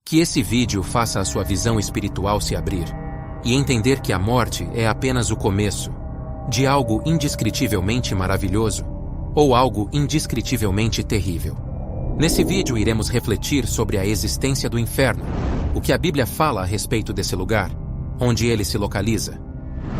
Que esse vídeo faça a sua visão espiritual se abrir e entender que a morte é apenas o começo de algo indescritivelmente maravilhoso ou algo indescritivelmente terrível. Nesse vídeo iremos refletir sobre a existência do inferno, o que a Bíblia fala a respeito desse lugar, onde ele se localiza.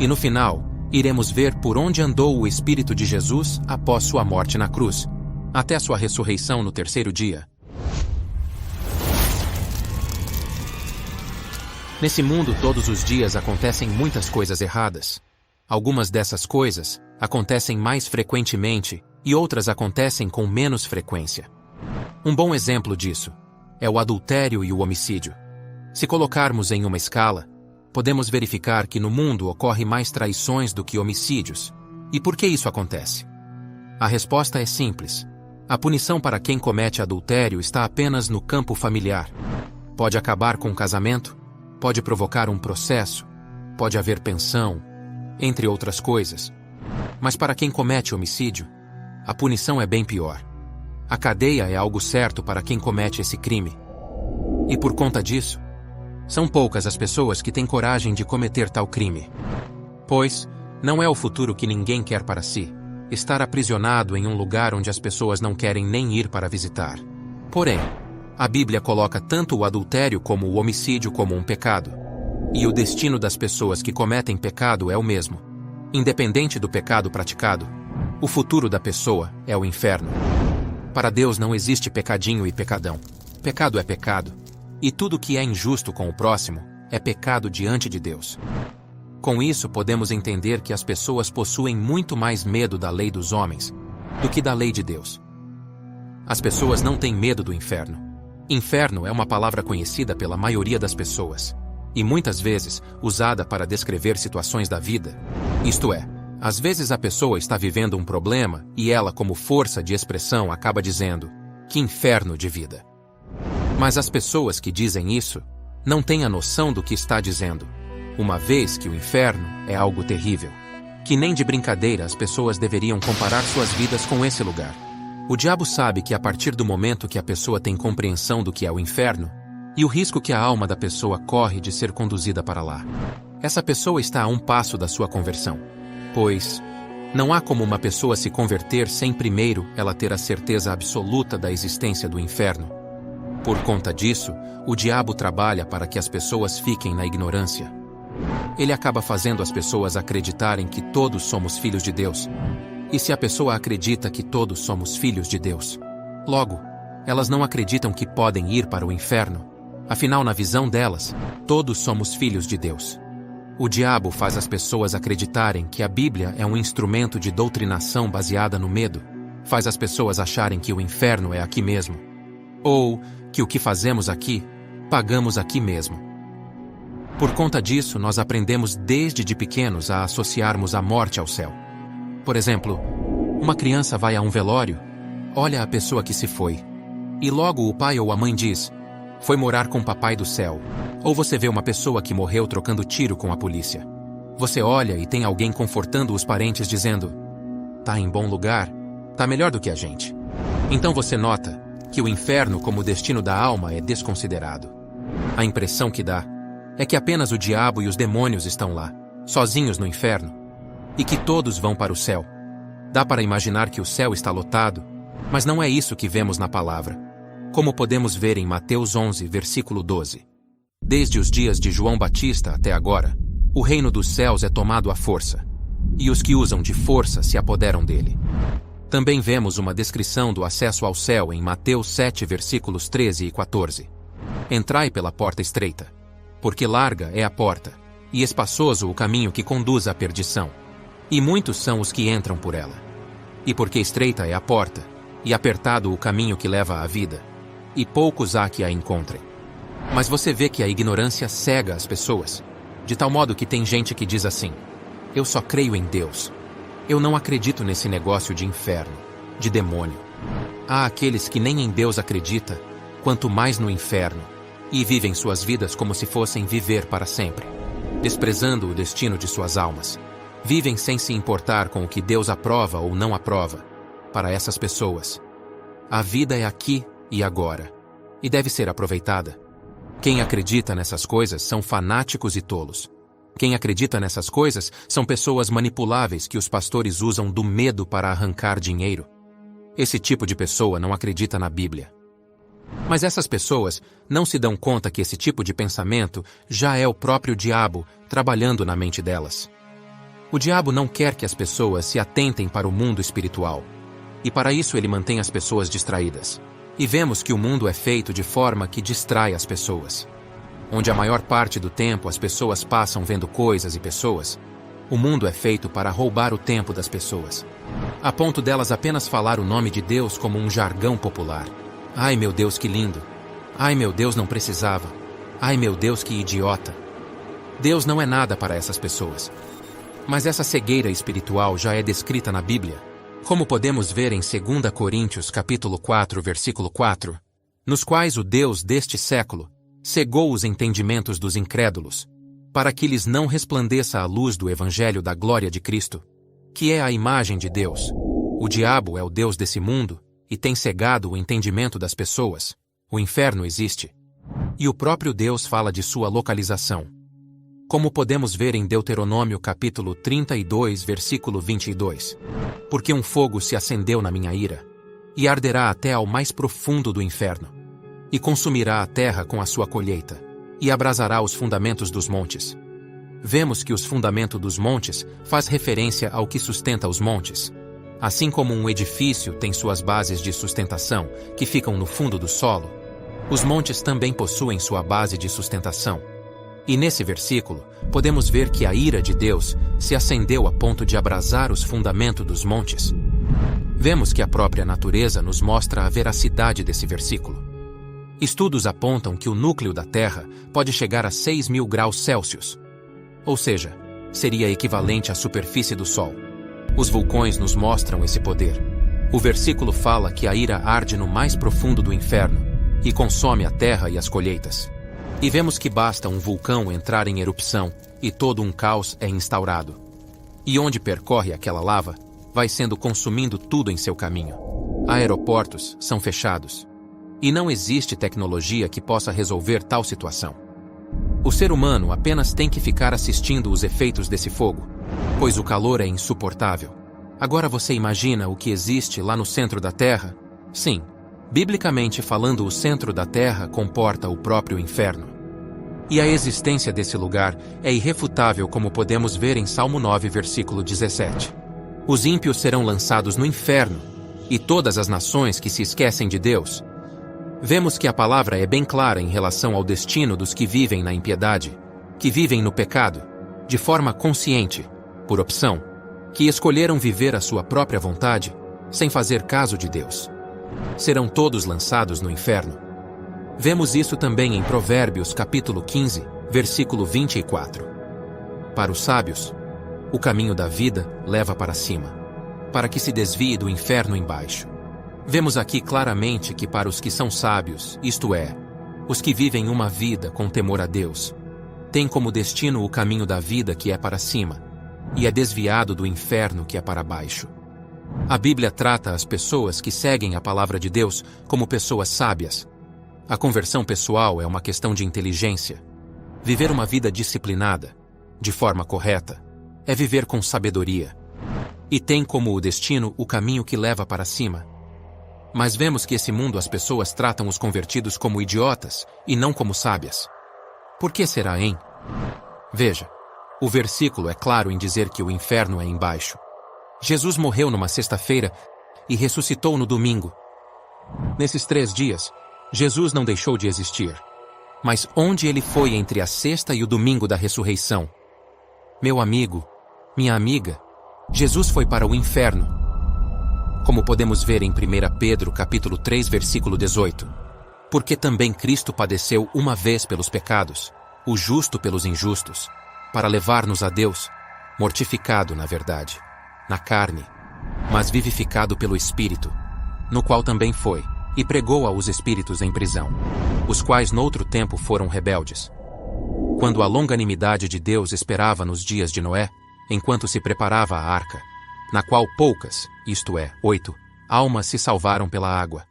E no final, iremos ver por onde andou o Espírito de Jesus após sua morte na cruz, até sua ressurreição no terceiro dia. Nesse mundo, todos os dias acontecem muitas coisas erradas. Algumas dessas coisas acontecem mais frequentemente e outras acontecem com menos frequência. Um bom exemplo disso é o adultério e o homicídio. Se colocarmos em uma escala, podemos verificar que no mundo ocorre mais traições do que homicídios. E por que isso acontece? A resposta é simples. A punição para quem comete adultério está apenas no campo familiar. Pode acabar com o casamento, pode provocar um processo, pode haver pensão, entre outras coisas. Mas para quem comete homicídio, a punição é bem pior. A cadeia é algo certo para quem comete esse crime. E por conta disso, são poucas as pessoas que têm coragem de cometer tal crime. Pois, não é o futuro que ninguém quer para si, estar aprisionado em um lugar onde as pessoas não querem nem ir para visitar. Porém, a Bíblia coloca tanto o adultério como o homicídio como um pecado. E o destino das pessoas que cometem pecado é o mesmo. Independente do pecado praticado, o futuro da pessoa é o inferno. Para Deus não existe pecadinho e pecadão. Pecado é pecado. E tudo que é injusto com o próximo é pecado diante de Deus. Com isso, podemos entender que as pessoas possuem muito mais medo da lei dos homens do que da lei de Deus. As pessoas não têm medo do inferno. Inferno é uma palavra conhecida pela maioria das pessoas, e muitas vezes usada para descrever situações da vida. Isto é, às vezes a pessoa está vivendo um problema e ela, como força de expressão, acaba dizendo: "Que inferno de vida." Mas as pessoas que dizem isso não têm a noção do que está dizendo, uma vez que o inferno é algo terrível, que nem de brincadeira as pessoas deveriam comparar suas vidas com esse lugar. O diabo sabe que a partir do momento que a pessoa tem compreensão do que é o inferno, e o risco que a alma da pessoa corre de ser conduzida para lá, essa pessoa está a um passo da sua conversão. Pois, não há como uma pessoa se converter sem primeiro ela ter a certeza absoluta da existência do inferno. Por conta disso, o diabo trabalha para que as pessoas fiquem na ignorância. Ele acaba fazendo as pessoas acreditarem que todos somos filhos de Deus. E se a pessoa acredita que todos somos filhos de Deus, logo, elas não acreditam que podem ir para o inferno. Afinal, na visão delas, todos somos filhos de Deus. O diabo faz as pessoas acreditarem que a Bíblia é um instrumento de doutrinação baseada no medo. Faz as pessoas acharem que o inferno é aqui mesmo. Ou que o que fazemos aqui, pagamos aqui mesmo. Por conta disso, nós aprendemos desde de pequenos a associarmos a morte ao céu. Por exemplo, uma criança vai a um velório, olha a pessoa que se foi, e logo o pai ou a mãe diz: "Foi morar com o papai do céu." Ou você vê uma pessoa que morreu trocando tiro com a polícia. Você olha e tem alguém confortando os parentes dizendo: "Tá em bom lugar, tá melhor do que a gente." Então você nota que o inferno como destino da alma é desconsiderado. A impressão que dá é que apenas o diabo e os demônios estão lá, sozinhos no inferno, e que todos vão para o céu. Dá para imaginar que o céu está lotado, mas não é isso que vemos na palavra. Como podemos ver em Mateus 11, versículo 12. Desde os dias de João Batista até agora, o reino dos céus é tomado à força, e os que usam de força se apoderam dele. Também vemos uma descrição do acesso ao céu em Mateus 7, versículos 13 e 14. Entrai pela porta estreita, porque larga é a porta, e espaçoso o caminho que conduz à perdição, e muitos são os que entram por ela. E porque estreita é a porta, e apertado o caminho que leva à vida, e poucos há que a encontrem. Mas você vê que a ignorância cega as pessoas, de tal modo que tem gente que diz assim: "Eu só creio em Deus. Eu não acredito nesse negócio de inferno, de demônio." Há aqueles que nem em Deus acreditam, quanto mais no inferno, e vivem suas vidas como se fossem viver para sempre, desprezando o destino de suas almas. Vivem sem se importar com o que Deus aprova ou não aprova. Para essas pessoas, a vida é aqui e agora, e deve ser aproveitada. Quem acredita nessas coisas são fanáticos e tolos. Quem acredita nessas coisas são pessoas manipuláveis que os pastores usam do medo para arrancar dinheiro. Esse tipo de pessoa não acredita na Bíblia. Mas essas pessoas não se dão conta que esse tipo de pensamento já é o próprio diabo trabalhando na mente delas. O diabo não quer que as pessoas se atentem para o mundo espiritual. E para isso ele mantém as pessoas distraídas. E vemos que o mundo é feito de forma que distrai as pessoas. Onde a maior parte do tempo as pessoas passam vendo coisas e pessoas, o mundo é feito para roubar o tempo das pessoas. A ponto delas apenas falar o nome de Deus como um jargão popular. Ai meu Deus, que lindo! Ai meu Deus, não precisava! Ai meu Deus, que idiota! Deus não é nada para essas pessoas. Mas essa cegueira espiritual já é descrita na Bíblia, como podemos ver em 2 Coríntios capítulo 4, versículo 4, nos quais o Deus deste século cegou os entendimentos dos incrédulos, para que lhes não resplandeça a luz do Evangelho da glória de Cristo, que é a imagem de Deus. O diabo é o Deus desse mundo e tem cegado o entendimento das pessoas. O inferno existe. E o próprio Deus fala de sua localização. Como podemos ver em Deuteronômio capítulo 32, versículo 22. Porque um fogo se acendeu na minha ira, e arderá até ao mais profundo do inferno, e consumirá a terra com a sua colheita, e abrasará os fundamentos dos montes. Vemos que os fundamentos dos montes faz referência ao que sustenta os montes. Assim como um edifício tem suas bases de sustentação, que ficam no fundo do solo, os montes também possuem sua base de sustentação. E nesse versículo, podemos ver que a ira de Deus se acendeu a ponto de abrasar os fundamentos dos montes. Vemos que a própria natureza nos mostra a veracidade desse versículo. Estudos apontam que o núcleo da Terra pode chegar a 6.000 graus Celsius, ou seja, seria equivalente à superfície do Sol. Os vulcões nos mostram esse poder. O versículo fala que a ira arde no mais profundo do inferno e consome a terra e as colheitas. E vemos que basta um vulcão entrar em erupção e todo um caos é instaurado. E onde percorre aquela lava, vai sendo consumindo tudo em seu caminho. Aeroportos são fechados. E não existe tecnologia que possa resolver tal situação. O ser humano apenas tem que ficar assistindo os efeitos desse fogo, pois o calor é insuportável. Agora você imagina o que existe lá no centro da Terra? Sim, biblicamente falando, o centro da Terra comporta o próprio inferno. E a existência desse lugar é irrefutável, como podemos ver em Salmo 9, versículo 17. Os ímpios serão lançados no inferno, e todas as nações que se esquecem de Deus. Vemos que a palavra é bem clara em relação ao destino dos que vivem na impiedade, que vivem no pecado, de forma consciente, por opção, que escolheram viver a sua própria vontade, sem fazer caso de Deus. Serão todos lançados no inferno. Vemos isso também em Provérbios capítulo 15, versículo 24. Para os sábios, o caminho da vida leva para cima, para que se desvie do inferno embaixo. Vemos aqui claramente que para os que são sábios, isto é, os que vivem uma vida com temor a Deus, tem como destino o caminho da vida que é para cima, e é desviado do inferno que é para baixo. A Bíblia trata as pessoas que seguem a palavra de Deus como pessoas sábias. A conversão pessoal é uma questão de inteligência. Viver uma vida disciplinada, de forma correta, é viver com sabedoria. E tem como o destino o caminho que leva para cima. Mas vemos que esse mundo as pessoas tratam os convertidos como idiotas e não como sábias. Por que será, hein? Veja, o versículo é claro em dizer que o inferno é embaixo. Jesus morreu numa sexta-feira e ressuscitou no domingo. Nesses 3 dias, Jesus não deixou de existir. Mas onde ele foi entre a sexta e o domingo da ressurreição? Meu amigo, minha amiga, Jesus foi para o inferno. Como podemos ver em 1 Pedro capítulo 3, versículo 18. Porque também Cristo padeceu uma vez pelos pecados, o justo pelos injustos, para levar-nos a Deus, mortificado na verdade, na carne, mas vivificado pelo Espírito, no qual também foi, e pregou aos espíritos em prisão, os quais noutro tempo foram rebeldes. Quando a longanimidade de Deus esperava nos dias de Noé, enquanto se preparava a arca, na qual poucas, isto é, 8, almas se salvaram pela água.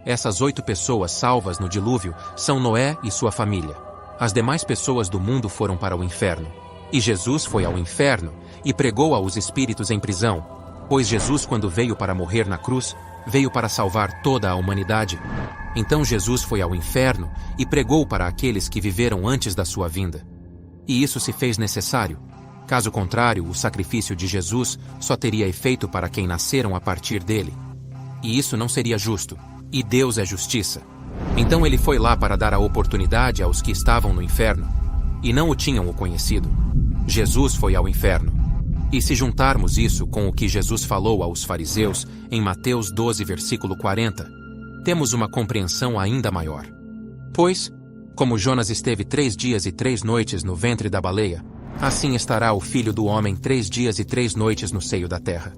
Essas 8 pessoas salvas no dilúvio são Noé e sua família. As demais pessoas do mundo foram para o inferno. E Jesus foi ao inferno e pregou aos espíritos em prisão, pois Jesus, quando veio para morrer na cruz, veio para salvar toda a humanidade. Então Jesus foi ao inferno e pregou para aqueles que viveram antes da sua vinda. E isso se fez necessário. Caso contrário, o sacrifício de Jesus só teria efeito para quem nasceram a partir dele. E isso não seria justo. E Deus é justiça. Então ele foi lá para dar a oportunidade aos que estavam no inferno e não o tinham conhecido. Jesus foi ao inferno. E se juntarmos isso com o que Jesus falou aos fariseus em Mateus 12, versículo 40, temos uma compreensão ainda maior. Pois, como Jonas esteve 3 dias e 3 noites no ventre da baleia, assim estará o Filho do Homem 3 dias e 3 noites no seio da terra.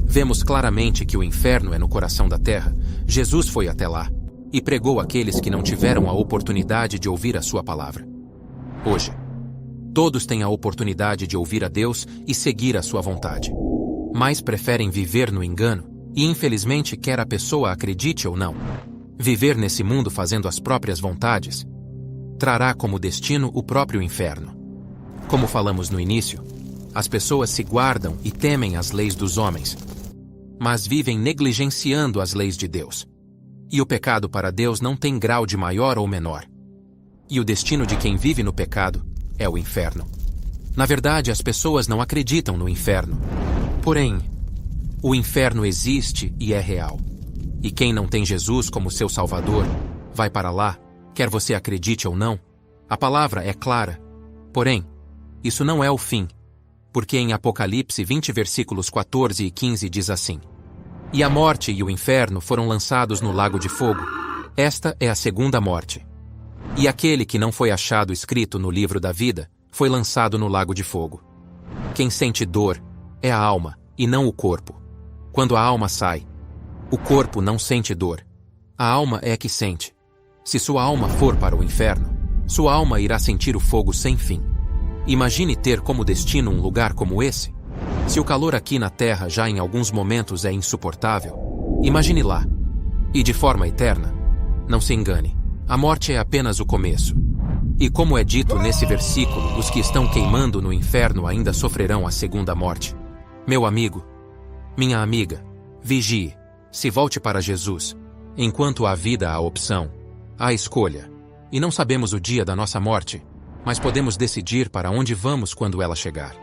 Vemos claramente que o inferno é no coração da terra. Jesus foi até lá e pregou àqueles que não tiveram a oportunidade de ouvir a sua palavra. Hoje, todos têm a oportunidade de ouvir a Deus e seguir a sua vontade. Mas preferem viver no engano e, infelizmente, quer a pessoa acredite ou não, viver nesse mundo fazendo as próprias vontades trará como destino o próprio inferno. Como falamos no início, as pessoas se guardam e temem as leis dos homens, mas vivem negligenciando as leis de Deus. E o pecado para Deus não tem grau de maior ou menor. E o destino de quem vive no pecado é o inferno. Na verdade, as pessoas não acreditam no inferno. Porém, o inferno existe e é real. E quem não tem Jesus como seu Salvador vai para lá, quer você acredite ou não. A palavra é clara. Porém, isso não é o fim. Porque em Apocalipse 20, versículos 14 e 15 diz assim: E a morte e o inferno foram lançados no lago de fogo. Esta é a segunda morte. E aquele que não foi achado escrito no livro da vida foi lançado no lago de fogo. Quem sente dor é a alma e não o corpo. Quando a alma sai, o corpo não sente dor. A alma é que sente. Se sua alma for para o inferno, sua alma irá sentir o fogo sem fim. Imagine ter como destino um lugar como esse. Se o calor aqui na Terra já em alguns momentos é insuportável, imagine lá. E de forma eterna. Não se engane, a morte é apenas o começo. E como é dito nesse versículo, os que estão queimando no inferno ainda sofrerão a segunda morte. Meu amigo, minha amiga, vigie, se volte para Jesus. Enquanto há vida há opção, há escolha. E não sabemos o dia da nossa morte, mas podemos decidir para onde vamos quando ela chegar.